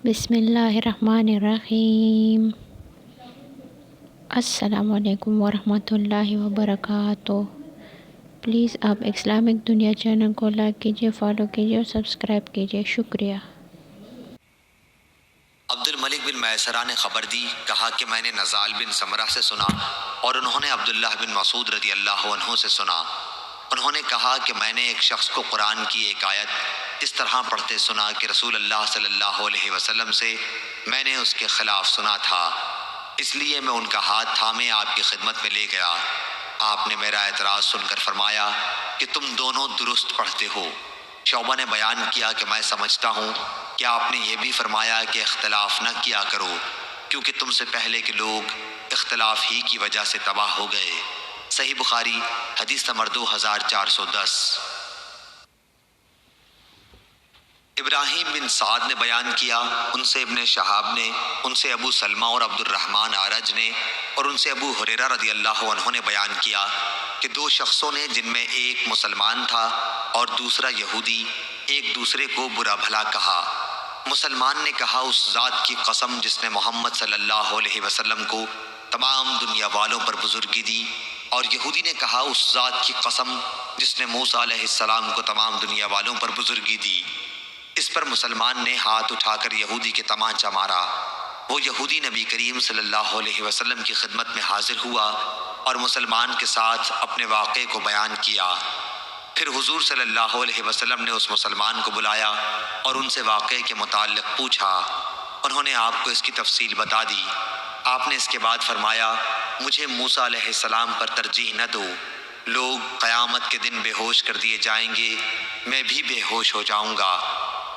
بسم اللہ الرحمن الرحیم۔ السلام علیکم ورحمۃ اللہ وبرکاتہ۔ پلیز آپ اسلامک دنیا چینل کو لائک کیجیے، فالو کیجیے اور سبسکرائب کیجیے، شکریہ۔ عبد الملک بن میسرہ نے خبر دی، کہا کہ میں نے نزال بن سمرہ سے سنا اور انہوں نے عبداللہ بن مسعود رضی اللہ عنہ سے سنا۔ انہوں نے کہا کہ میں نے ایک شخص کو قرآن کی ایک آیت اس طرح پڑھتے سنا کہ رسول اللہ صلی اللہ علیہ وسلم سے میں نے اس کے خلاف سنا تھا، اس لیے میں ان کا ہاتھ تھامے آپ کی خدمت میں لے گیا۔ آپ نے میرا اعتراض سن کر فرمایا کہ تم دونوں درست پڑھتے ہو۔ شعبہ نے بیان کیا کہ میں سمجھتا ہوں کہ آپ نے یہ بھی فرمایا کہ اختلاف نہ کیا کرو، کیونکہ تم سے پہلے کے لوگ اختلاف ہی کی وجہ سے تباہ ہو گئے۔ صحیح بخاری حدیث نمبر 2410۔ ابراہیم بن سعد نے بیان کیا، ان سے ابن شہاب نے، ان سے ابو سلمہ اور عبد الرحمن اعرج نے، اور ان سے ابو ہریرہ رضی اللہ عنہ نے بیان کیا کہ دو شخصوں نے، جن میں ایک مسلمان تھا اور دوسرا یہودی، ایک دوسرے کو برا بھلا کہا۔ مسلمان نے کہا، اس ذات کی قسم جس نے محمد صلی اللہ علیہ وسلم کو تمام دنیا والوں پر بزرگی دی، اور یہودی نے کہا، اس ذات کی قسم جس نے موسیٰ علیہ السلام کو تمام دنیا والوں پر بزرگی دی۔ اس پر مسلمان نے ہاتھ اٹھا کر یہودی کے تمانچہ مارا۔ وہ یہودی نبی کریم صلی اللہ علیہ وسلم کی خدمت میں حاضر ہوا اور مسلمان کے ساتھ اپنے واقعے کو بیان کیا۔ پھر حضور صلی اللہ علیہ وسلم نے اس مسلمان کو بلایا اور ان سے واقعے کے متعلق پوچھا۔ انہوں نے آپ کو اس کی تفصیل بتا دی۔ آپ نے اس کے بعد فرمایا، مجھے موسیٰ علیہ السلام پر ترجیح نہ دو۔ لوگ قیامت کے دن بے ہوش کر دیے جائیں گے، میں بھی بے ہوش ہو جاؤں گا۔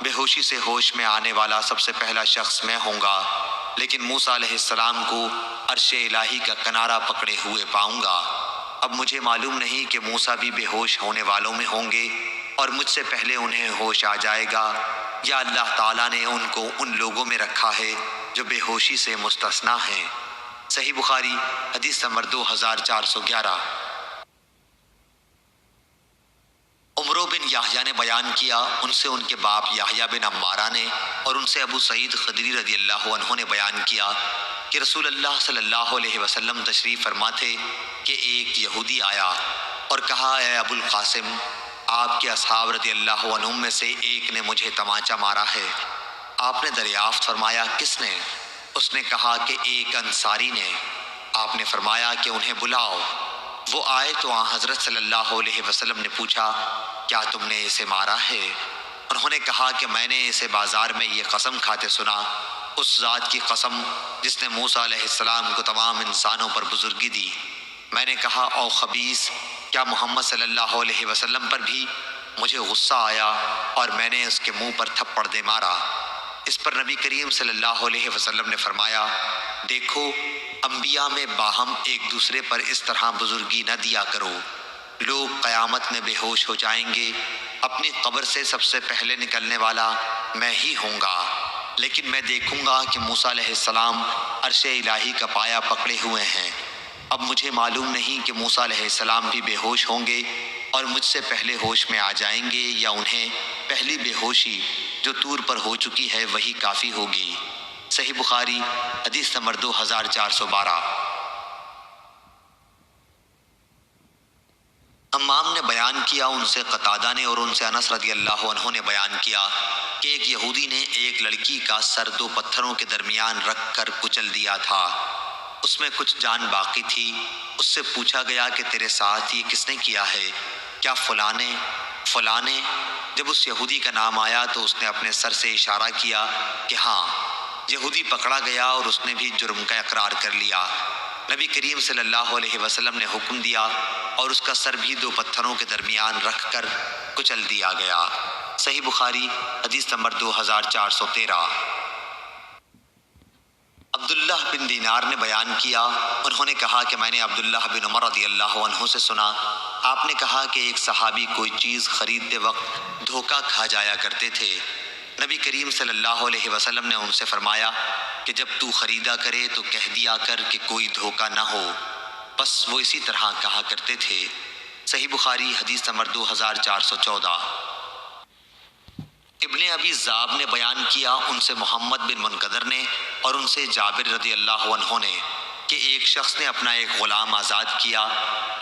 بے ہوشی سے ہوش میں آنے والا سب سے پہلا شخص میں ہوں گا، لیکن موسیٰ علیہ السلام کو عرش الہی کا کنارہ پکڑے ہوئے پاؤں گا۔ اب مجھے معلوم نہیں کہ موسیٰ بھی بے ہوش ہونے والوں میں ہوں گے اور مجھ سے پہلے انہیں ہوش آ جائے گا، یا اللہ تعالیٰ نے ان کو ان لوگوں میں رکھا ہے جو بے ہوشی سے مستثنیٰ ہیں۔ صحیح بخاری حدیث نمبر 2411۔ عمرو بن یحییٰ نے بیان کیا، ان سے ان کے باپ یحییٰ بن عمارہ نے، اور ان سے ابو سعید خدری رضی اللہ عنہ نے بیان کیا کہ رسول اللہ صلی اللہ علیہ وسلم تشریف فرما تھے کہ ایک یہودی آیا اور کہا، اے ابو القاسم، آپ کے اصحاب رضی اللہ عنہم میں سے ایک نے مجھے تمانچہ مارا ہے۔ آپ نے دریافت فرمایا، کس نے؟ اس نے کہا کہ ایک انصاری نے۔ آپ نے فرمایا کہ انہیں بلاؤ۔ وہ آئے تو حضرت صلی اللہ علیہ وسلم نے پوچھا، کیا تم نے اسے مارا ہے؟ انہوں نے کہا کہ میں نے اسے بازار میں یہ قسم کھاتے سنا، اس ذات کی قسم جس نے موسیٰ علیہ السلام کو تمام انسانوں پر بزرگی دی۔ میں نے کہا، او خبیث، کیا محمد صلی اللہ علیہ وسلم پر بھی؟ مجھے غصہ آیا اور میں نے اس کے منہ پر تھپڑ دے مارا۔ اس پر نبی کریم صلی اللہ علیہ وسلم نے فرمایا، دیکھو، انبیاء میں باہم ایک دوسرے پر اس طرح بزرگی نہ دیا کرو۔ لوگ قیامت میں بے ہوش ہو جائیں گے، اپنی قبر سے سب سے پہلے نکلنے والا میں ہی ہوں گا، لیکن میں دیکھوں گا کہ موسیٰ علیہ السلام عرش الہی کا پایا پکڑے ہوئے ہیں۔ اب مجھے معلوم نہیں کہ موسیٰ علیہ السلام بھی بے ہوش ہوں گے اور مجھ سے پہلے ہوش میں آ جائیں گے، یا انہیں پہلی بے ہوشی جو طور پر ہو چکی ہے وہی کافی ہوگی۔ صحیح بخاری حدیث نمبر 2412۔ امام نے بیان کیا، ان سے قتادہ نے اور ان سے انس رضی اللہ عنہ نے بیان کیا کہ ایک یہودی نے ایک لڑکی کا سر دو پتھروں کے درمیان رکھ کر کچل دیا تھا، اس میں کچھ جان باقی تھی۔ اس سے پوچھا گیا کہ تیرے ساتھ یہ کس نے کیا ہے؟ کیا فلاں نے؟ فلاں نے؟ جب اس یہودی کا نام آیا تو اس نے اپنے سر سے اشارہ کیا کہ ہاں۔ یہودی پکڑا گیا اور اس نے بھی جرم کا اقرار کر لیا۔ نبی کریم صلی اللہ علیہ وسلم نے حکم دیا اور اس کا سر بھی دو پتھروں کے درمیان رکھ کر کچل دیا گیا۔ صحیح بخاری حدیث نمبر 2413۔ عبداللہ بن دینار نے بیان کیا، انہوں نے کہا کہ میں نے عبداللہ بن عمر رضی اللہ عنہ سے سنا، آپ نے کہا کہ ایک صحابی کوئی چیز خریدتے وقت دھوکہ کھا جایا کرتے تھے۔ نبی کریم صلی اللہ علیہ وسلم نے ان سے فرمایا کہ جب تو خریدا کرے تو کہہ دیا کر کہ کوئی دھوکہ نہ ہو، بس وہ اسی طرح کہا کرتے تھے۔ صحیح بخاری حدیث نمبر 2414۔ ابن ابی ذئب نے بیان کیا ان سے محمد بن منقدر نے اور ان سے جابر رضی اللہ عنہ نے کہ ایک شخص نے اپنا ایک غلام آزاد کیا،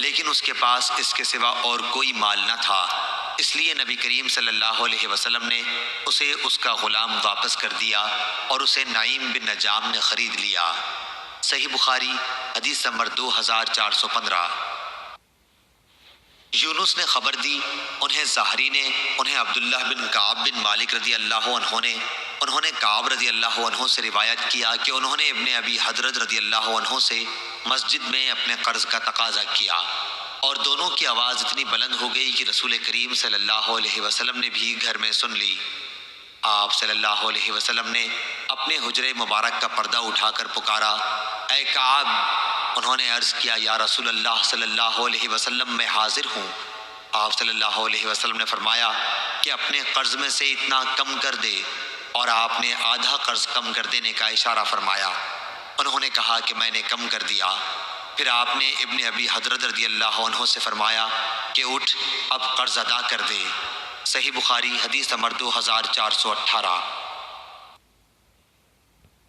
لیکن اس کے پاس اس کے سوا اور کوئی مال نہ تھا، اس لیے نبی کریم صلی اللہ علیہ وسلم نے اسے اس کا غلام واپس کر دیا اور اسے نعیم بن نجام نے خرید لیا۔ صحیح بخاری حدیث نمبر 2415۔ یونس نے خبر دی، انہیں زہری نے، انہیں عبداللہ بن کعب بن مالک رضی اللہ عنہ نے، انہوں نے کعب رضی اللہ عنہ سے روایت کیا کہ انہوں نے ابن ابی حضرت رضی اللہ عنہ سے مسجد میں اپنے قرض کا تقاضا کیا، اور دونوں کی آواز اتنی بلند ہو گئی کہ رسول کریم صلی اللہ علیہ وسلم نے بھی گھر میں سن لی۔ آپ صلی اللہ علیہ وسلم نے اپنے حجرے مبارک کا پردہ اٹھا کر پکارا، اے کعب! انہوں نے عرض کیا، یا رسول اللہ صلی اللہ علیہ وسلم میں حاضر ہوں۔ آپ صلی اللہ علیہ وسلم نے فرمایا کہ اپنے قرض میں سے اتنا کم کر دے، اور آپ نے آدھا قرض کم کر دینے کا اشارہ فرمایا۔ انہوں نے کہا کہ میں نے کم کر دیا۔ پھر آپ نے ابن ابی حضرت رضی اللہ عنہ سے فرمایا کہ اٹھ اب قرض ادا کر دے۔ صحیح بخاری حدیث نمبر 2418۔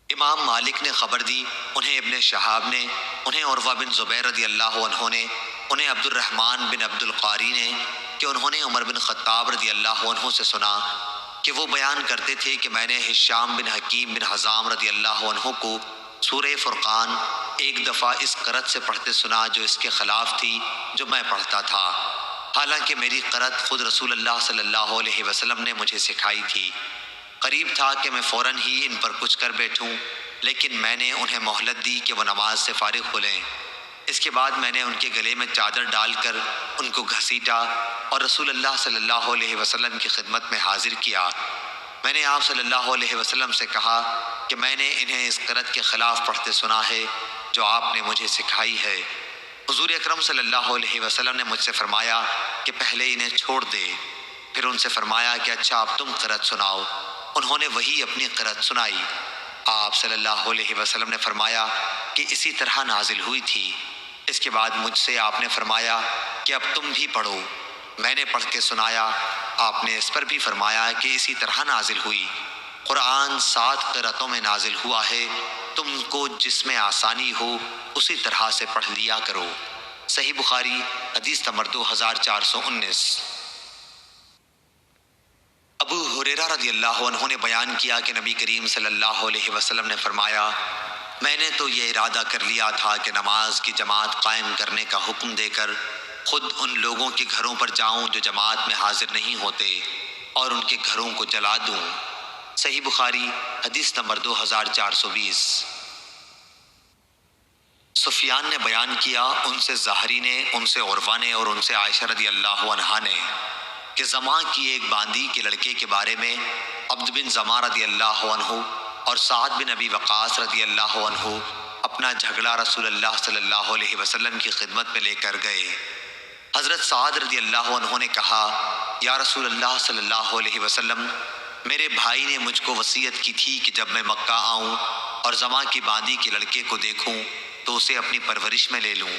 امام مالک نے خبر دی، انہیں ابن شہاب نے، انہیں عروہ بن زبیر رضی اللہ عنہ نے، انہیں عبد الرحمن بن عبد القاری نے کہ انہوں نے عمر بن خطاب رضی اللہ عنہ سے سنا کہ وہ بیان کرتے تھے کہ میں نے ہشام بن حکیم بن حزام رضی اللہ عنہ کو سورہ فرقان ایک دفعہ اس قرأت سے پڑھتے سنا جو اس کے خلاف تھی جو میں پڑھتا تھا، حالانکہ میری قرأت خود رسول اللہ صلی اللہ علیہ وسلم نے مجھے سکھائی تھی۔ قریب تھا کہ میں فوراً ہی ان پر کچھ کر بیٹھوں، لیکن میں نے انہیں مہلت دی کہ وہ نماز سے فارغ ہو لیں۔ اس کے بعد میں نے ان کے گلے میں چادر ڈال کر ان کو گھسیٹا اور رسول اللہ صلی اللہ علیہ وسلم کی خدمت میں حاضر کیا۔ میں نے آپ صلی اللہ علیہ وسلم سے کہا کہ میں نے انہیں اس قرأت کے خلاف پڑھتے سنا ہے جو آپ نے مجھے سکھائی ہے۔ حضور اکرم صلی اللہ علیہ وسلم نے مجھ سے فرمایا کہ پہلے انہیں چھوڑ دے، پھر ان سے فرمایا کہ اچھا اب تم قرأت سناؤ۔ انہوں نے وہی اپنی قرأت سنائی۔ آپ صلی اللہ علیہ وسلم نے فرمایا کہ اسی طرح نازل ہوئی تھی۔ اس کے بعد مجھ سے آپ نے فرمایا کہ اب تم بھی پڑھو۔ میں نے پڑھ کے سنایا، آپ نے اس پر بھی فرمایا کہ اسی طرح نازل ہوئی۔ قرآن 7 قرأتوں میں نازل ہوا ہے، تم کو جس میں آسانی ہو اسی طرح سے پڑھ لیا کرو۔ صحیح بخاری حدیث نمبر 2419۔ ابو ہریرہ رضی اللہ عنہ نے بیان کیا کہ نبی کریم صلی اللہ علیہ وسلم نے فرمایا، میں نے تو یہ ارادہ کر لیا تھا کہ نماز کی جماعت قائم کرنے کا حکم دے کر خود ان لوگوں کے گھروں پر جاؤں جو جماعت میں حاضر نہیں ہوتے اور ان کے گھروں کو جلا دوں۔ صحیح بخاری حدیث نمبر 2420۔ سفیان نے بیان کیا ان سے زہری نے، ان سے عروہ نے اور ان سے عائشہ رضی اللہ عنہا نے کہ زماں کی ایک باندی کے لڑکے کے بارے میں عبد بن زماں رضی اللہ عنہ اور سعد بن ابی وقاص رضی اللہ عنہ اپنا جھگڑا رسول اللہ صلی اللہ علیہ وسلم کی خدمت میں لے کر گئے۔ حضرت سعد رضی اللہ عنہ نے کہا، یا رسول اللہ صلی اللہ علیہ وسلم، میرے بھائی نے مجھ کو وصیت کی تھی کہ جب میں مکہ آؤں اور زماں کی باندی کے لڑکے کو دیکھوں تو اسے اپنی پرورش میں لے لوں،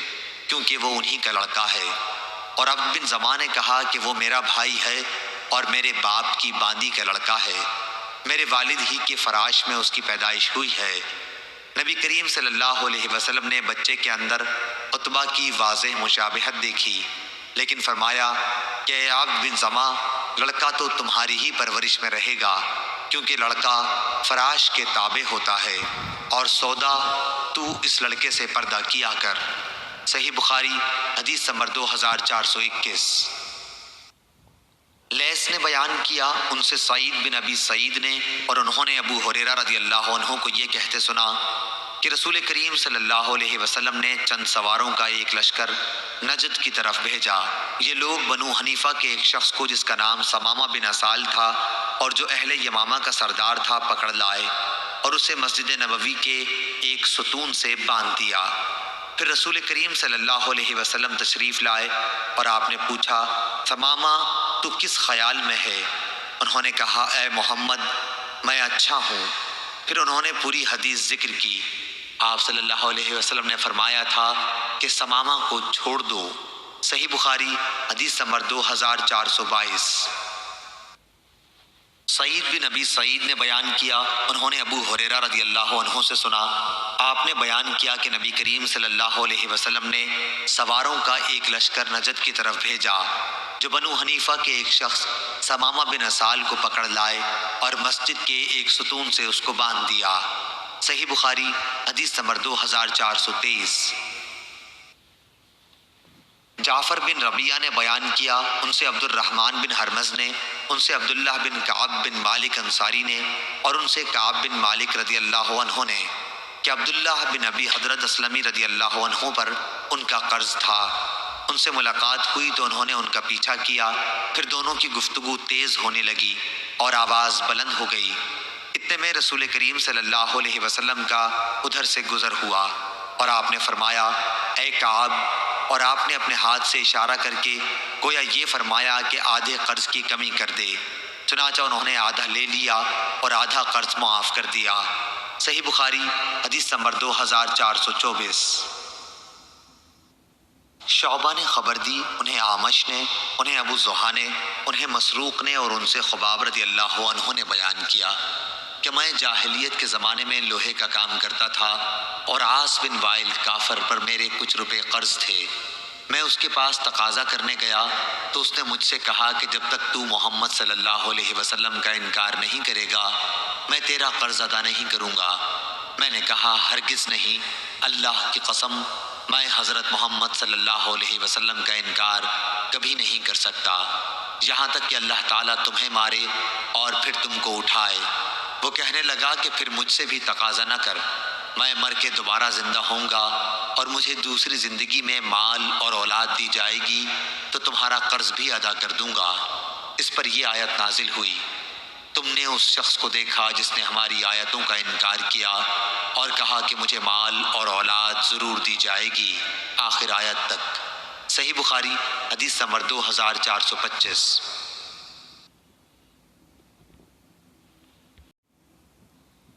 کیونکہ وہ انہی کا لڑکا ہے۔ اور عبد بن زماں نے کہا کہ وہ میرا بھائی ہے اور میرے باپ کی باندی کا لڑکا ہے، میرے والد ہی کے فراش میں اس کی پیدائش ہوئی ہے۔ نبی کریم صلی اللہ علیہ وسلم نے بچے کے اندر عتبہ کی واضح مشابہت دیکھی، لیکن فرمایا کہ اے عبد بن زماں، لڑکا تو تمہاری ہی پرورش میں رہے گا، کیونکہ لڑکا فراش کے تابع ہوتا ہے، اور سودا تو اس لڑکے سے پردہ کیا کر۔ صحیح بخاری حدیث نمبر 2421۔ لیث نے بیان کیا ان سے سعید بن ابی سعید نے اور انہوں نے ابو ہریرہ رضی اللہ عنہ کو یہ کہتے سنا کہ رسول کریم صلی اللہ علیہ وسلم نے چند سواروں کا ایک لشکر نجد کی طرف بھیجا۔ یہ لوگ بنو حنیفہ کے ایک شخص کو جس کا نام ثمامہ بن اسال تھا اور جو اہل یمامہ کا سردار تھا پکڑ لائے اور اسے مسجد نبوی کے ایک ستون سے باندھ دیا۔ پھر رسول کریم صلی اللہ علیہ وسلم تشریف لائے اور آپ نے پوچھا، ثمامہ تو کس خیال میں ہے؟ انہوں نے کہا، اے محمد میں اچھا ہوں۔ پھر انہوں نے پوری حدیث ذکر کی۔ آپ صلی اللہ علیہ وسلم نے فرمایا تھا کہ ثمامہ کو چھوڑ دو۔ صحیح بخاری حدیث نمبر 2422۔ سعید بن ابی سعید نے بیان کیا، انہوں نے ابو ہریرہ رضی اللہ عنہ سے سنا، آپ نے بیان کیا کہ نبی کریم صلی اللہ علیہ وسلم نے سواروں کا ایک لشکر نجد کی طرف بھیجا، جو بنو حنیفہ کے ایک شخص ثمامہ بن اسال کو پکڑ لائے اور مسجد کے ایک ستون سے اس کو باندھ دیا۔ صحیح بخاری حدیث نمبر 2423۔ جعفر بن ربیعہ نے بیان کیا، ان سے عبد الرحمن بن حرمز نے، ان سے عبداللہ بن کعب بن مالک انصاری نے، اور ان سے کعب بن مالک رضی اللہ عنہ نے، کہ عبداللہ بن ابی حضرت اسلمی رضی اللہ عنہ پر ان کا قرض تھا۔ ان سے ملاقات ہوئی تو انہوں نے ان کا پیچھا کیا، پھر دونوں کی گفتگو تیز ہونے لگی اور آواز بلند ہو گئی۔ اتنے میں رسول کریم صلی اللہ علیہ وسلم کا ادھر سے گزر ہوا اور آپ نے فرمایا، اے کعب، اور آپ نے اپنے ہاتھ سے اشارہ کر کے گویا یہ فرمایا کہ آدھے قرض کی کمی کر دے۔ چنانچہ انہوں نے آدھا لے لیا اور آدھا قرض معاف کر دیا۔ صحیح بخاری حدیث نمبر 2424۔ شعبہ نے خبر دی، انہیں اعمش نے، انہیں ابو زحیٰ نے، انہیں مسروق نے، اور ان سے خباب رضی اللہ عنہ نے بیان کیا کہ میں جاہلیت کے زمانے میں لوہے کا کام کرتا تھا اور عاص بن وائل کافر پر میرے کچھ روپے قرض تھے۔ میں اس کے پاس تقاضا کرنے گیا تو اس نے مجھ سے کہا کہ جب تک تو محمد صلی اللہ علیہ وسلم کا انکار نہیں کرے گا میں تیرا قرض ادا نہیں کروں گا۔ میں نے کہا ہرگز نہیں، اللہ کی قسم میں حضرت محمد صلی اللہ علیہ وسلم کا انکار کبھی نہیں کر سکتا، یہاں تک کہ اللہ تعالیٰ تمہیں مارے اور پھر تم کو اٹھائے۔ وہ کہنے لگا کہ پھر مجھ سے بھی تقاضا نہ کر، میں مر کے دوبارہ زندہ ہوں گا اور مجھے دوسری زندگی میں مال اور اولاد دی جائے گی تو تمہارا قرض بھی ادا کر دوں گا۔ اس پر یہ آیت نازل ہوئی، تم نے اس شخص کو دیکھا جس نے ہماری آیتوں کا انکار کیا اور کہا کہ مجھے مال اور اولاد ضرور دی جائے گی، آخر آیت تک۔ صحیح بخاری حدیث نمبر 2425۔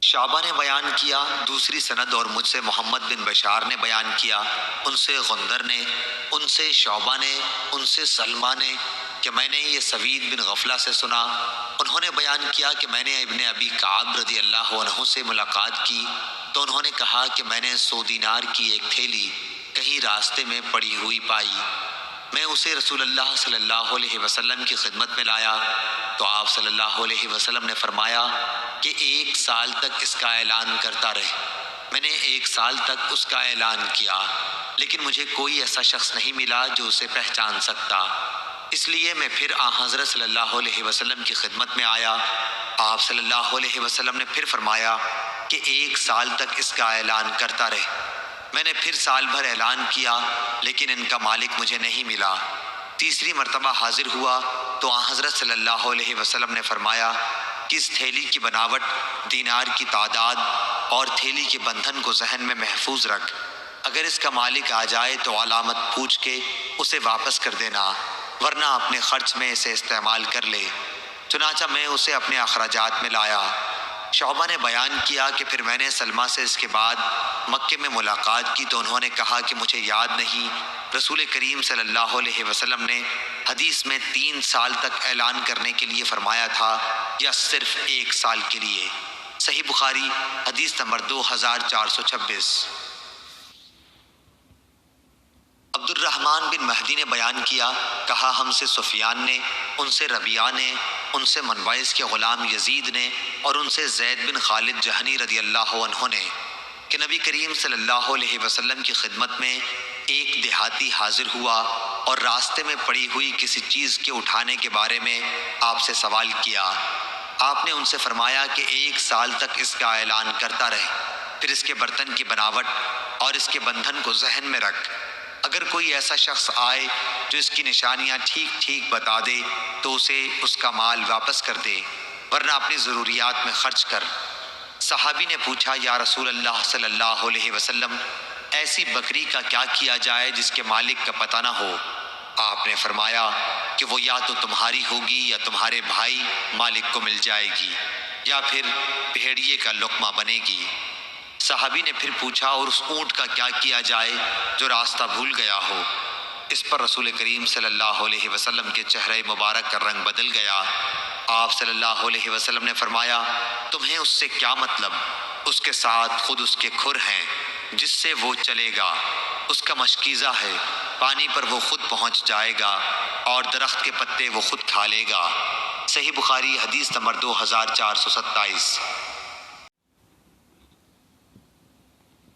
شعبہ نے بیان کیا، دوسری سند، اور مجھ سے محمد بن بشار نے بیان کیا، ان سے غندر نے، ان سے شعبہ نے، ان سے سلمہ نے، کہ میں نے یہ سوید بن غفلہ سے سنا، انہوں نے بیان کیا کہ میں نے ابن ابی کعب رضی اللہ عنہ سے ملاقات کی تو انہوں نے کہا کہ میں نے 100 دینار کی ایک تھیلی کہیں راستے میں پڑی ہوئی پائی، میں اسے رسول اللہ صلی اللہ علیہ وسلم کی خدمت میں لایا تو آپ صلی اللہ علیہ وسلم نے فرمایا کہ 1 سال تک اس کا اعلان کرتا رہے۔ میں نے 1 سال تک اس کا اعلان کیا لیکن مجھے کوئی ایسا شخص نہیں ملا جو اسے پہچان سکتا، اس لیے میں پھر حضرت صلی اللہ علیہ وسلم کی خدمت میں آیا۔ آپ صلی اللہ علیہ وسلم نے پھر فرمایا کہ 1 سال تک اس کا اعلان کرتا رہے۔ میں نے پھر سال بھر اعلان کیا لیکن ان کا مالک مجھے نہیں ملا۔ تیسری مرتبہ حاضر ہوا تو حضرت صلی اللہ علیہ وسلم نے فرمایا کہ اس تھیلی کی بناوٹ، دینار کی تعداد اور تھیلی کے بندھن کو ذہن میں محفوظ رکھ، اگر اس کا مالک آ جائے تو علامت پوچھ کے اسے واپس کر دینا، ورنہ اپنے خرچ میں اسے استعمال کر لے۔ چنانچہ میں اسے اپنے اخراجات میں لایا۔ شعبہ نے بیان کیا کہ پھر میں نے سلمہ سے اس کے بعد مکے میں ملاقات کی تو انہوں نے کہا کہ مجھے یاد نہیں رسول کریم صلی اللہ علیہ وسلم نے حدیث میں 3 سال تک اعلان کرنے کے لیے فرمایا تھا یا صرف 1 سال کے لیے۔ صحیح بخاری حدیث نمبر 2426۔ عبد الرحمن بن مہدی نے بیان کیا، کہا ہم سے سفیان نے، ان سے ربیعہ نے، ان سے منبعث کے غلام یزید نے، اور ان سے زید بن خالد جہنی رضی اللہ عنہ نے، کہ نبی کریم صلی اللہ علیہ وسلم کی خدمت میں ایک دیہاتی حاضر ہوا اور راستے میں پڑی ہوئی کسی چیز کے اٹھانے کے بارے میں آپ سے سوال کیا۔ آپ نے ان سے فرمایا کہ 1 سال تک اس کا اعلان کرتا رہے، پھر اس کے برتن کی بناوٹ اور اس کے بندھن کو ذہن میں رکھ، اگر کوئی ایسا شخص آئے جو اس کی نشانیاں ٹھیک ٹھیک بتا دے تو اسے اس کا مال واپس کر دے، ورنہ اپنی ضروریات میں خرچ کر۔ صحابی نے پوچھا، یا رسول اللہ صلی اللہ علیہ وسلم، ایسی بکری کا کیا کیا جائے جس کے مالک کا پتہ نہ ہو؟ آپ نے فرمایا کہ وہ یا تو تمہاری ہوگی یا تمہارے بھائی مالک کو مل جائے گی، یا پھر بھیڑیے کا لقمہ بنے گی۔ صحابی نے پھر پوچھا، اور اس اونٹ کا کیا کیا جائے جو راستہ بھول گیا ہو؟ اس پر رسول کریم صلی اللہ علیہ وسلم کے چہرے مبارک کا رنگ بدل گیا آپ صلی اللہ علیہ وسلم نے فرمایا تمہیں اس سے کیا مطلب؟ اس کے ساتھ خود اس کے کھر ہیں جس سے وہ چلے گا، اس کا مشکیزہ ہے، پانی پر وہ خود پہنچ جائے گا اور درخت کے پتے وہ خود کھا لے گا۔ صحیح بخاری حدیث نمبر 2427۔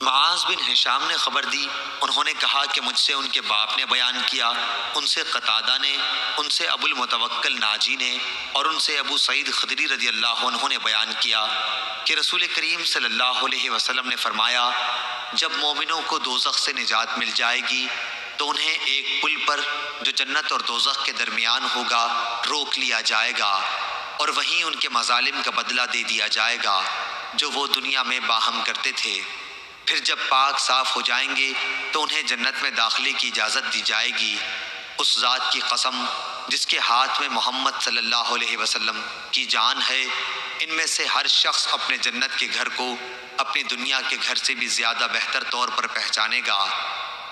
معاذ بن ہشام نے خبر دی، انہوں نے کہا کہ مجھ سے ان کے باپ نے بیان کیا، ان سے قتادہ نے، ان سے ابو المتوکل ناجی نے اور ان سے ابو سعید خدری رضی اللہ عنہ نے بیان کیا کہ رسول کریم صلی اللہ علیہ وسلم نے فرمایا جب مومنوں کو دوزخ سے نجات مل جائے گی تو انہیں ایک پل پر جو جنت اور دوزخ کے درمیان ہوگا روک لیا جائے گا اور وہیں ان کے مظالم کا بدلہ دے دیا جائے گا جو وہ دنیا میں باہم کرتے تھے۔ پھر جب پاک صاف ہو جائیں گے تو انہیں جنت میں داخلے کی اجازت دی جائے گی۔ اس ذات کی قسم جس کے ہاتھ میں محمد صلی اللہ علیہ وسلم کی جان ہے، ان میں سے ہر شخص اپنے جنت کے گھر کو اپنی دنیا کے گھر سے بھی زیادہ بہتر طور پر پہچانے گا۔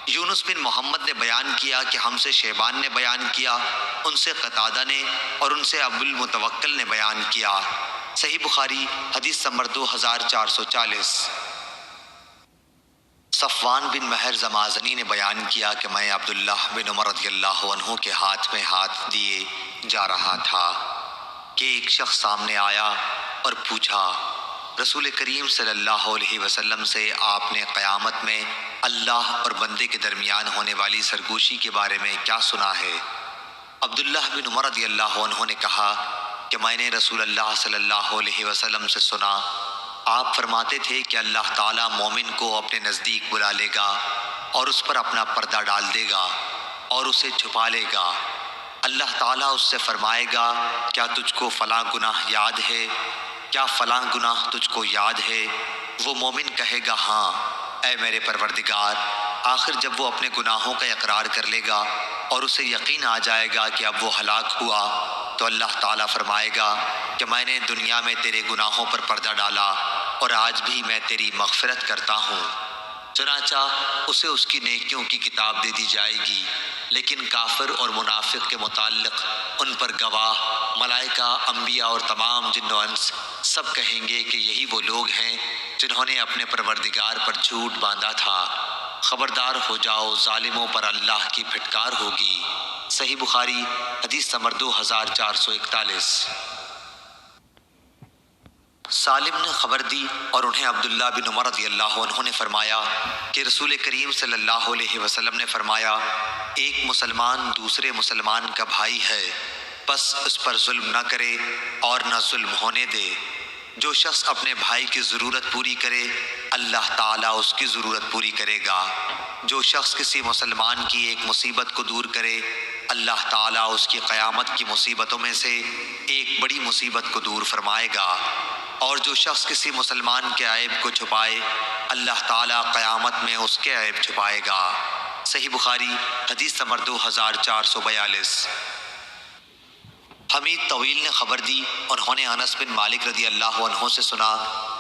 یونس بن محمد نے بیان کیا کہ ہم سے شیبان نے بیان کیا، ان سے قتادہ نے اور ان سے ابو المتوکل نے بیان کیا۔ صحیح بخاری حدیث نمبر 2440۔ صفوان بن مہر زمازنی نے بیان کیا کہ میں عبداللہ بن عمر رضی اللہ عنہ کے ہاتھ میں ہاتھ دیے جا رہا تھا کہ ایک شخص سامنے آیا اور پوچھا رسول کریم صلی اللہ علیہ وسلم سے آپ نے قیامت میں اللہ اور بندے کے درمیان ہونے والی سرگوشی کے بارے میں کیا سنا ہے؟ عبداللہ بن عمر رضی اللہ عنہ نے کہا کہ میں نے رسول اللہ صلی اللہ علیہ وسلم سے سنا، آپ فرماتے تھے کہ اللہ تعالیٰ مومن کو اپنے نزدیک بلا لے گا اور اس پر اپنا پردہ ڈال دے گا اور اسے چھپا لے گا۔ اللہ تعالیٰ اس سے فرمائے گا کیا تجھ کو فلاں گناہ یاد ہے؟ کیا فلاں گناہ تجھ کو یاد ہے؟ وہ مومن کہے گا ہاں اے میرے پروردگار۔ آخر جب وہ اپنے گناہوں کا اقرار کر لے گا اور اسے یقین آ جائے گا کہ اب وہ ہلاک ہوا تو اللہ تعالیٰ فرمائے گا کہ میں نے دنیا میں تیرے گناہوں پر پردہ ڈالا اور آج بھی میں تیری مغفرت کرتا ہوں۔ چنانچہ اسے اس کی نیکیوں کی کتاب دے دی جائے گی، لیکن کافر اور منافق کے متعلق ان پر گواہ ملائکہ، انبیاء اور تمام جن و انس سب کہیں گے کہ یہی وہ لوگ ہیں جنہوں نے اپنے پروردگار پر جھوٹ باندھا تھا۔ خبردار ہو جاؤ، ظالموں پر اللہ کی پھٹکار ہوگی۔ صحیح بخاری حدیث نمبر 2441۔ سالم نے خبر دی اور انہیں عبداللہ بن عمر رضی اللہ عنہ نے فرمایا کہ رسول کریم صلی اللہ علیہ وسلم نے فرمایا ایک مسلمان دوسرے مسلمان کا بھائی ہے، بس اس پر ظلم نہ کرے اور نہ ظلم ہونے دے۔ جو شخص اپنے بھائی کی ضرورت پوری کرے اللہ تعالیٰ اس کی ضرورت پوری کرے گا۔ جو شخص کسی مسلمان کی ایک مصیبت کو دور کرے اللہ تعالیٰ اس کی قیامت کی مصیبتوں میں سے ایک بڑی مصیبت کو دور فرمائے گا، اور جو شخص کسی مسلمان کے عیب کو چھپائے اللہ تعالیٰ قیامت میں اس کے عیب چھپائے گا۔ صحیح بخاری حدیث نمبر 2442۔ حمید طویل نے خبر دی، انہوں نے انس بن مالک رضی اللہ عنہ سے سنا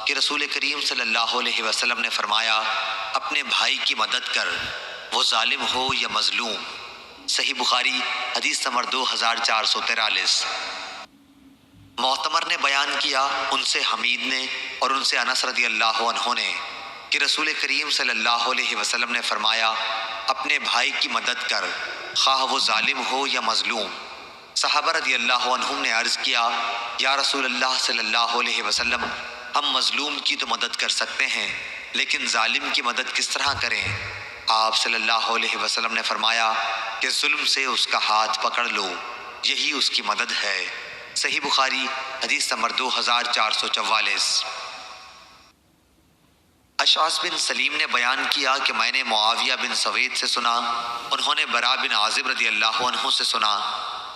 کہ رسول کریم صلی اللہ علیہ وسلم نے فرمایا اپنے بھائی کی مدد کر، وہ ظالم ہو یا مظلوم۔ صحیح بخاری حدیث نمبر 2443۔ معتمر نے بیان کیا، ان سے حمید نے اور ان سے انس رضی اللہ عنہ نے کہ رسول کریم صلی اللہ علیہ وسلم نے فرمایا اپنے بھائی کی مدد کر، خواہ وہ ظالم ہو یا مظلوم۔ صحابہ رضی اللہ عنہم نے عرض کیا یا رسول اللہ صلی اللہ علیہ وسلم ہم مظلوم کی تو مدد کر سکتے ہیں لیکن ظالم کی مدد کس طرح کریں؟ آپ صلی اللہ علیہ وسلم نے فرمایا کہ ظلم سے اس کا ہاتھ پکڑ لو، یہی اس کی مدد ہے۔ صحیح بخاری حدیث نمبر 2444۔ اشعث بن سلیم نے بیان کیا کہ میں نے معاویہ بن سوید سے سنا، انہوں نے برا بن عازب رضی اللہ عنہ سے سنا،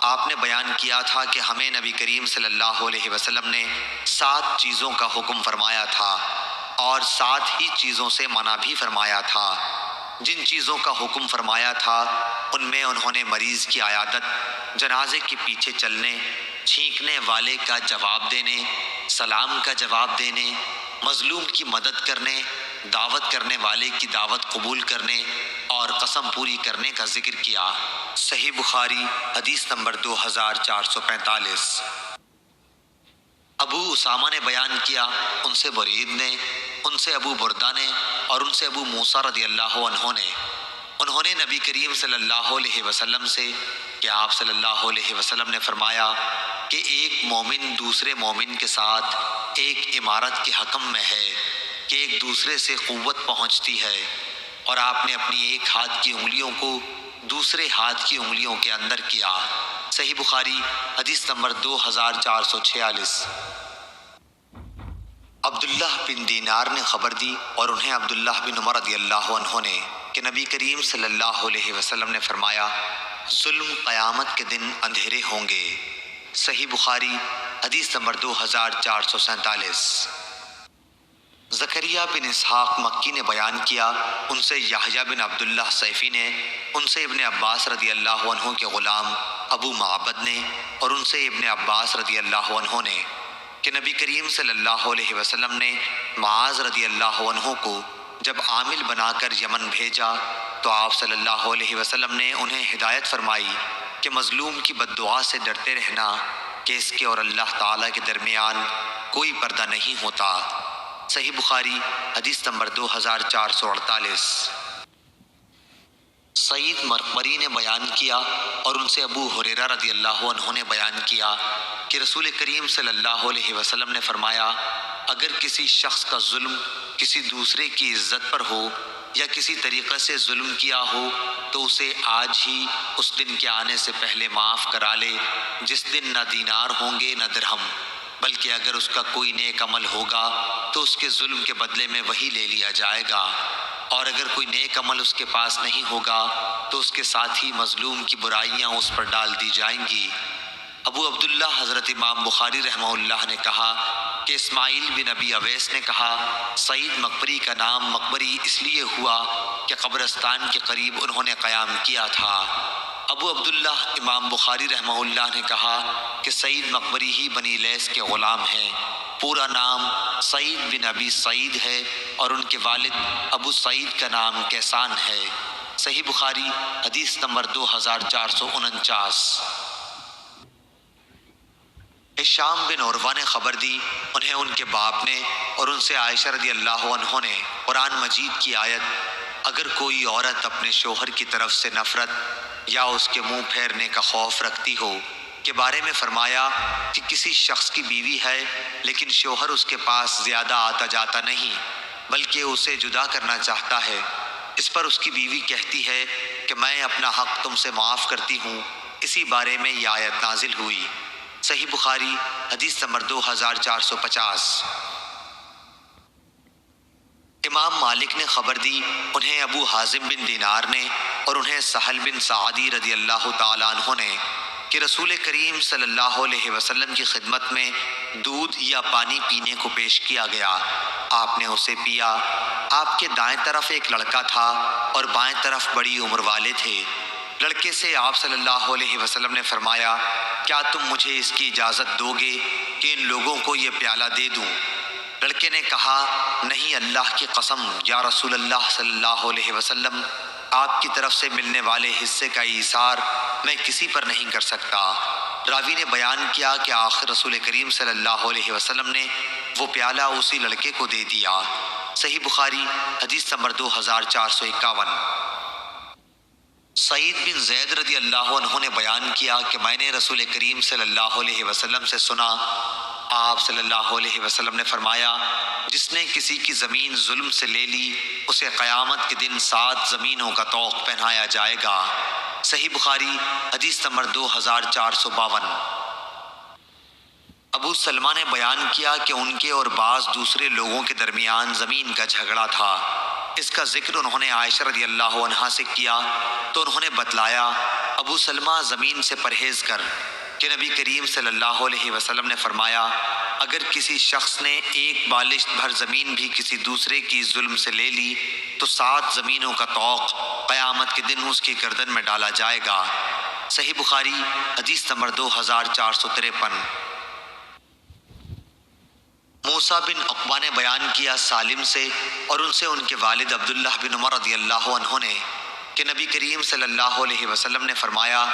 آپ نے بیان کیا تھا کہ ہمیں نبی کریم صلی اللہ علیہ وسلم نے 7 چیزوں کا حکم فرمایا تھا اور 7 ہی چیزوں سے منع بھی فرمایا تھا۔ جن چیزوں کا حکم فرمایا تھا ان میں انہوں نے مریض کی عیادت، جنازے کے پیچھے چلنے، چھینکنے والے کا جواب دینے، سلام کا جواب دینے، مظلوم کی مدد کرنے، دعوت کرنے والے کی دعوت قبول کرنے اور قسم پوری کرنے کا ذکر کیا۔ صحیح بخاری حدیث نمبر 2445۔ ابو اسامہ نے بیان کیا، ان سے برید نے، ان سے ابو بردہ نے اور ان سے ابو موسیٰ رضی اللہ عنہ نے، انہوں نے نبی کریم صلی اللہ علیہ وسلم سے کہ آپ صلی اللہ علیہ وسلم نے فرمایا کہ ایک مومن دوسرے مومن کے ساتھ ایک عمارت کے حکم میں ہے کہ ایک دوسرے سے قوت پہنچتی ہے، اور آپ نے اپنی ایک ہاتھ کی انگلیوں کو دوسرے ہاتھ کی انگلیوں کے اندر کیا۔ صحیح بخاری حدیث نمبر 2446۔ عبداللہ بن دینار نے خبر دی اور انہیں عبداللہ بن عمر رضی اللہ عنہ نے کہ نبی کریم صلی اللہ علیہ وسلم نے فرمایا، ظلم قیامت کے دن اندھیرے ہوں گے۔ صحیح بخاری حدیث نمبر 2447۔ زکریا بن اسحاق مکی نے بیان کیا، ان سے یحییٰ بن عبداللہ سیفی نے، ان سے ابن عباس رضی اللہ عنہ کے غلام ابو معبد نے اور ان سے ابن عباس رضی اللہ عنہ نے کہ نبی کریم صلی اللہ علیہ وسلم نے معاذ رضی اللہ عنہ کو جب عامل بنا کر یمن بھیجا تو آپ صلی اللہ علیہ وسلم نے انہیں ہدایت فرمائی کہ مظلوم کی بد دعا سے ڈرتے رہنا کہ اس کے اور اللہ تعالیٰ کے درمیان کوئی پردہ نہیں ہوتا۔ صحیح بخاری حدیث نمبر 2448۔ سعید مرقری نے بیان کیا اور ان سے ابو ہریرہ رضی اللہ عنہ نے بیان کیا کہ رسول کریم صلی اللہ علیہ وسلم نے فرمایا، اگر کسی شخص کا ظلم کسی دوسرے کی عزت پر ہو یا کسی طریقے سے ظلم کیا ہو تو اسے آج ہی اس دن کے آنے سے پہلے معاف کرا لے جس دن نہ دینار ہوں گے نہ درہم، بلکہ اگر اس کا کوئی نیک عمل ہوگا تو اس کے ظلم کے بدلے میں وہی لے لیا جائے گا، اور اگر کوئی نیک عمل اس کے پاس نہیں ہوگا تو اس کے ساتھ ہی مظلوم کی برائیاں اس پر ڈال دی جائیں گی۔ ابو عبداللہ حضرت امام بخاری رحمہ اللہ نے کہا کہ اسماعیل بن ابی اویس نے کہا، سعید مقبری کا نام مقبری اس لیے ہوا کہ قبرستان کے قریب انہوں نے قیام کیا تھا۔ ابو عبداللہ امام بخاری رحمہ اللہ نے کہا کہ سعید مقبری ہی بنی لیث کے غلام ہیں، پورا نام سعید بن ابی سعید ہے اور ان کے والد ابو سعید کا نام کیسان ہے۔ صحیح بخاری حدیث نمبر 2449۔ ہشام بن عروہ نے خبر دی، انہیں ان کے باپ نے اور ان سے عائشہ رضی اللہ عنہ نے قرآن مجید کی آیت اگر کوئی عورت اپنے شوہر کی طرف سے نفرت یا اس کے منہ پھیرنے کا خوف رکھتی ہو کے بارے میں فرمایا کہ کسی شخص کی بیوی ہے لیکن شوہر اس کے پاس زیادہ آتا جاتا نہیں بلکہ اسے جدا کرنا چاہتا ہے، اس پر اس کی بیوی کہتی ہے کہ میں اپنا حق تم سے معاف کرتی ہوں، اسی بارے میں یہ آیت نازل ہوئی۔ صحیح بخاری حدیث نمبر 2450۔ امام مالک نے خبر دی، انہیں ابو حازم بن دینار نے اور انہیں سہل بن سعدی رضی اللہ تعالیٰ عنہ نے کہ رسول کریم صلی اللہ علیہ وسلم کی خدمت میں دودھ یا پانی پینے کو پیش کیا گیا، آپ نے اسے پیا۔ آپ کے دائیں طرف ایک لڑکا تھا اور بائیں طرف بڑی عمر والے تھے۔ لڑکے سے آپ صلی اللہ علیہ وسلم نے فرمایا، کیا تم مجھے اس کی اجازت دو گے کہ ان لوگوں کو یہ پیالہ دے دوں؟ لڑکے نے کہا، نہیں اللہ کی قسم یا رسول اللہ صلی اللہ علیہ وسلم، آپ کی طرف سے ملنے والے حصے کا ایثار میں کسی پر نہیں کر سکتا۔ راوی نے بیان کیا کہ آخر رسول کریم صلی اللہ علیہ وسلم نے وہ پیالہ اسی لڑکے کو دے دیا۔ صحیح بخاری حدیث نمبر 2451۔ سعید بن زید رضی اللہ عنہ نے بیان کیا کہ میں نے رسول کریم صلی اللہ علیہ وسلم سے سنا، آپ صلی اللہ علیہ وسلم نے فرمایا، جس نے کسی کی زمین ظلم سے لے لی اسے قیامت کے دن 7 زمینوں کا طوق پہنایا جائے گا۔ صحیح بخاری حدیث نمبر 2452۔ ابو سلمہ نے بیان کیا کہ ان کے اور بعض دوسرے لوگوں کے درمیان زمین کا جھگڑا تھا۔ اس کا ذکر انہوں نے عائشہ رضی اللہ عنہا سے کیا تو انہوں نے بتلایا، ابو سلمہ زمین سے پرہیز کر، کہ نبی کریم صلی اللہ علیہ وسلم نے فرمایا، اگر کسی شخص نے ایک بالشت بھر زمین بھی کسی دوسرے کی ظلم سے لے لی تو 7 زمینوں کا طوق قیامت کے دن اس کی گردن میں ڈالا جائے گا۔ صحیح بخاری حدیث نمبر 2453۔ موسیٰ بن عقبہ نے بیان کیا سالم سے اور ان سے ان کے والد عبداللہ بن عمر رضی اللہ عنہ نے کہ نبی کریم صلی اللہ علیہ وسلم نے فرمایا،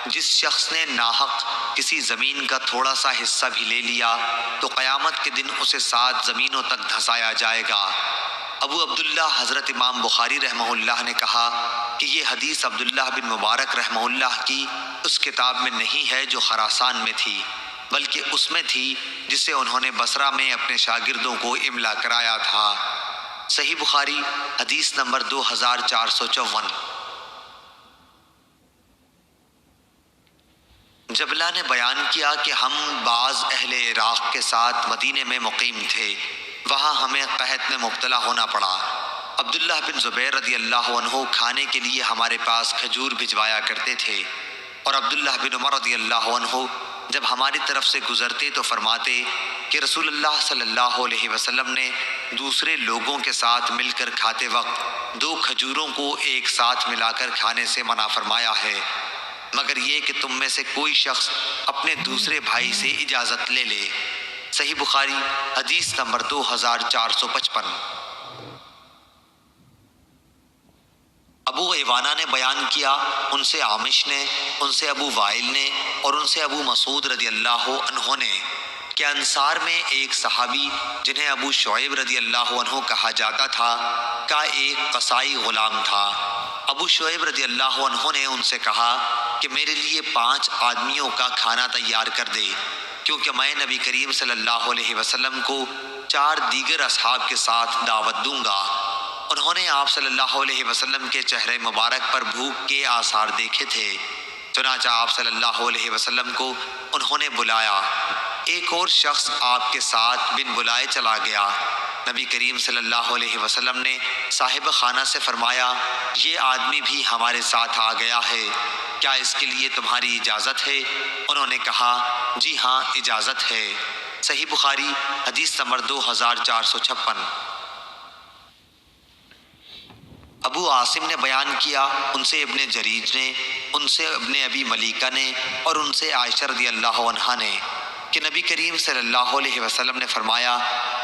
جس شخص نے ناحق کسی زمین کا تھوڑا سا حصہ بھی لے لیا تو قیامت کے دن اسے 7 زمینوں تک دھنسایا جائے گا۔ ابو عبداللہ حضرت امام بخاری رحمہ اللہ نے کہا کہ یہ حدیث عبداللہ بن مبارک رحمہ اللہ کی اس کتاب میں نہیں ہے جو خراسان میں تھی، بلکہ اس میں تھی جسے انہوں نے بصرہ میں اپنے شاگردوں کو املا کرایا تھا۔ صحیح بخاری حدیث نمبر 2454۔ جبلہ نے بیان کیا کہ ہم بعض اہل عراق کے ساتھ مدینے میں مقیم تھے، وہاں ہمیں قحط میں مبتلا ہونا پڑا۔ عبداللہ بن زبیر رضی اللہ عنہ کھانے کے لیے ہمارے پاس کھجور بھجوایا کرتے تھے، اور عبداللہ بن عمر رضی اللہ عنہ جب ہماری طرف سے گزرتے تو فرماتے کہ رسول اللہ صلی اللہ علیہ وسلم نے دوسرے لوگوں کے ساتھ مل کر کھاتے وقت 2 کھجوروں کو ایک ساتھ ملا کر کھانے سے منع فرمایا ہے، مگر یہ کہ تم میں سے کوئی شخص اپنے دوسرے بھائی سے اجازت لے لے۔ صحیح بخاری حدیث نمبر 2455۔ ابو ایوانہ نے بیان کیا، ان سے عامش نے، ان سے ابو وائل نے اور ان سے ابو مسعود رضی اللہ عنہ نے کہ انصار میں ایک صحابی جنہیں ابو شعیب رضی اللہ عنہ کہا جاتا تھا کا ایک قصائی غلام تھا۔ ابو شعیب رضی اللہ عنہ نے ان سے کہا کہ میرے لیے 5 آدمیوں کا کھانا تیار کر دے، کیونکہ میں نبی کریم صلی اللہ علیہ وسلم کو 4 دیگر اصحاب کے ساتھ دعوت دوں گا۔ انہوں نے آپ صلی اللہ علیہ وسلم کے چہرے مبارک پر بھوک کے آثار دیکھے تھے، چنانچہ آپ صلی اللہ علیہ وسلم کو انہوں نے بلایا۔ ایک اور شخص آپ کے ساتھ بن بلائے چلا گیا۔ نبی کریم صلی اللہ علیہ وسلم نے صاحب خانہ سے فرمایا، یہ آدمی بھی ہمارے ساتھ آ گیا ہے، کیا اس کے لیے تمہاری اجازت ہے؟ انہوں نے کہا جی ہاں اجازت ہے۔ صحیح بخاری حدیث نمبر 2456۔ ابو عاصم نے بیان کیا، ان سے ابن جریج نے، ان سے ابن ابی ملیکہ نے اور ان سے عائشہ رضی اللہ عنہا نے کہ نبی کریم صلی اللہ علیہ وسلم نے فرمایا،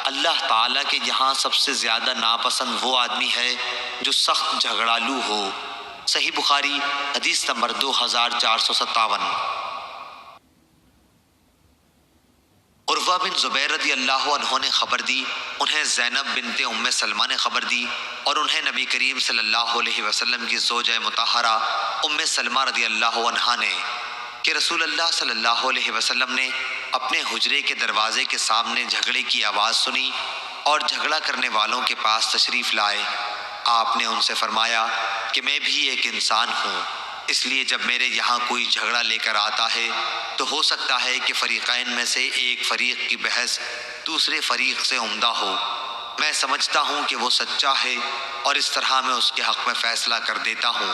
اللہ تعالیٰ کے یہاں سب سے زیادہ ناپسند وہ آدمی ہے جو سخت جھگڑالو ہو۔ صحیح بخاری حدیث نمبر 2457۔ عروہ بن زبیر رضی اللہ عنہ نے خبر دی، انہیں زینب بنت ام سلمہ نے خبر دی، اور انہیں نبی کریم صلی اللہ علیہ وسلم کی زوجہ مطہرہ ام سلمہ رضی اللہ عنہا نے کہ رسول اللہ صلی اللہ علیہ وسلم نے اپنے حجرے کے دروازے کے سامنے جھگڑے کی آواز سنی اور جھگڑا کرنے والوں کے پاس تشریف لائے۔ آپ نے ان سے فرمایا کہ میں بھی ایک انسان ہوں، اس لیے جب میرے یہاں کوئی جھگڑا لے کر آتا ہے تو ہو سکتا ہے کہ فریقین میں سے ایک فریق کی بحث دوسرے فریق سے عمدہ ہو۔ میں سمجھتا ہوں کہ وہ سچا ہے اور اس طرح میں اس کے حق میں فیصلہ کر دیتا ہوں،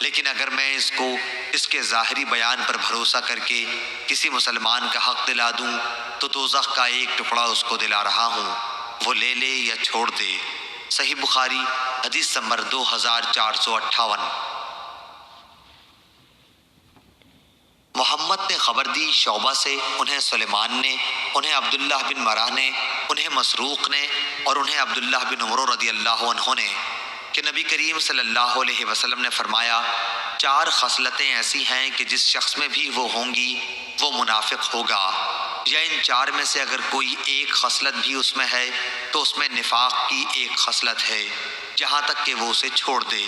لیکن اگر میں اس کو اس کے ظاہری بیان پر بھروسہ کر کے کسی مسلمان کا حق دلا دوں تو دوزخ کا ایک ٹکڑا اس کو دلا رہا ہوں، وہ لے لے یا چھوڑ دے۔ صحیح بخاری حدیث نمبر 2458۔ محمد نے خبر دی شعبہ سے، انہیں سلیمان نے، انہیں عبداللہ بن مرہ نے، انہیں مسروق نے اور انہیں عبداللہ بن عمر رضی اللہ عنہ نے کہ نبی کریم صلی اللہ علیہ وسلم نے فرمایا، 4 خصلتیں ایسی ہیں کہ جس شخص میں بھی وہ ہوں گی وہ منافق ہوگا، یا ان 4 میں سے اگر کوئی ایک خصلت بھی اس میں ہے تو اس میں نفاق کی ایک خصلت ہے، یہاں تک کہ وہ اسے چھوڑ دے۔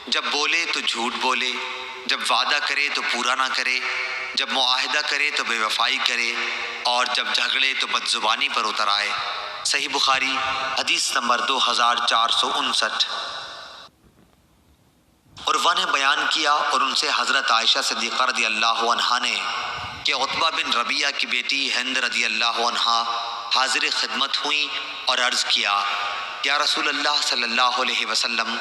جب بولے تو جھوٹ بولے، جب وعدہ کرے تو پورا نہ کرے، جب معاہدہ کرے تو بے وفائی کرے، اور جب جھگڑے تو بدزبانی پر اتر آئے۔ صحیح بخاری حدیث نمبر 2459۔ عروہ نے بیان کیا اور ان سے حضرت عائشہ صدیقہ رضی اللہ عنہا نے کہ عتبہ بن ربیعہ کی بیٹی ہند رضی اللہ عنہا حاضر خدمت ہوئیں اور عرض کیا، یا رسول اللہ صلی اللہ علیہ وسلم،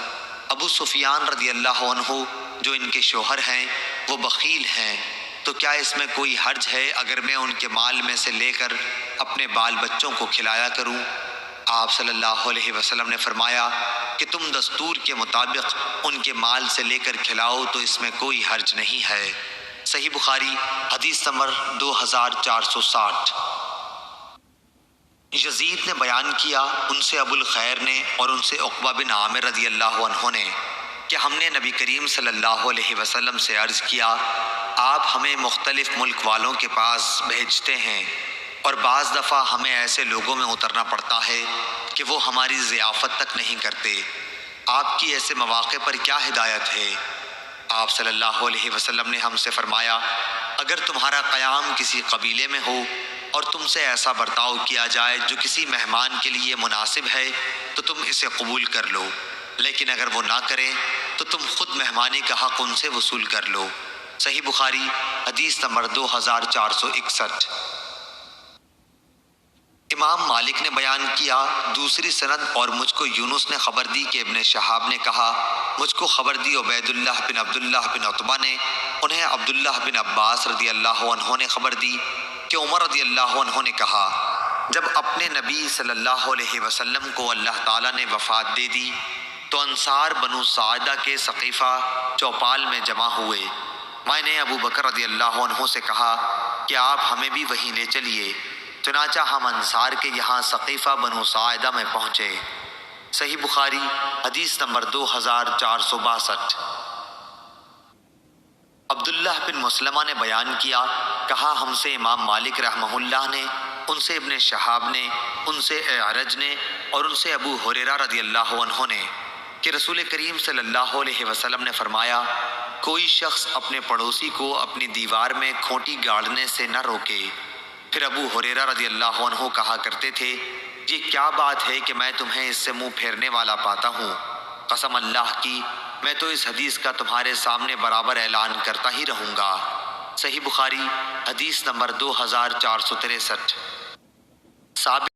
ابو سفیان رضی اللہ عنہ جو ان کے شوہر ہیں وہ بخیل ہیں، تو کیا اس میں کوئی حرج ہے اگر میں ان کے مال میں سے لے کر اپنے بال بچوں کو کھلایا کروں؟ آپ صلی اللہ علیہ وسلم نے فرمایا کہ تم دستور کے مطابق ان کے مال سے لے کر کھلاؤ تو اس میں کوئی حرج نہیں ہے۔ صحیح بخاری حدیث نمبر 2460۔ یزید نے بیان کیا، ان سے ابو الخیر نے اور ان سے عقبہ بن عامر رضی اللہ عنہ نے کہ ہم نے نبی کریم صلی اللہ علیہ وسلم سے عرض کیا، آپ ہمیں مختلف ملک والوں کے پاس بھیجتے ہیں اور بعض دفعہ ہمیں ایسے لوگوں میں اترنا پڑتا ہے کہ وہ ہماری ضیافت تک نہیں کرتے، آپ کی ایسے مواقع پر کیا ہدایت ہے؟ آپ صلی اللہ علیہ وسلم نے ہم سے فرمایا، اگر تمہارا قیام کسی قبیلے میں ہو اور تم سے ایسا برتاؤ کیا جائے جو کسی مہمان کے لیے مناسب ہے تو تم اسے قبول کر لو، لیکن اگر وہ نہ کریں تو تم خود مہمانی کا حق ان سے وصول کر لو۔ صحیح بخاری حدیث نمبر 2461۔ امام مالک نے بیان کیا، دوسری سند، اور مجھ کو یونس نے خبر دی کہ ابن شہاب نے کہا، مجھ کو خبر دی عبید اللہ بن عبداللہ بن عتبہ نے، انہیں عبداللہ بن عباس رضی اللہ عنہ نے خبر دی کہ عمر رضی اللہ عنہ نے کہا، جب اپنے نبی صلی اللہ علیہ وسلم کو اللہ تعالیٰ نے وفات دے دی تو انصار بنو ساعدہ کے سقیفہ چوپال میں جمع ہوئے۔ میں نے ابو بکر رضی اللہ عنہ سے کہا کہ آپ ہمیں بھی وہیں لے چلیے، چنانچہ ہم انصار کے یہاں سقیفہ بنو ساعدہ میں پہنچے۔ صحیح بخاری حدیث نمبر 2462۔ عبداللہ بن مسلمہ نے بیان کیا، کہا ہم سے امام مالک رحمہ اللہ نے، ان سے ابن شہاب نے، ان سے اعرج نے، اور ان سے ابو ہریرہ رضی اللہ عنہ نے کہ رسول کریم صلی اللہ علیہ وسلم نے فرمایا، کوئی شخص اپنے پڑوسی کو اپنی دیوار میں کھوٹی گاڑنے سے نہ روکے۔ پھر ابو ہریرہ رضی اللہ عنہ کہا کرتے تھے، یہ کیا بات ہے کہ میں تمہیں اس سے منہ پھیرنے والا پاتا ہوں؟ قسم اللہ کی، میں تو اس حدیث کا تمہارے سامنے برابر اعلان کرتا ہی رہوں گا۔ صحیح بخاری حدیث نمبر 2463۔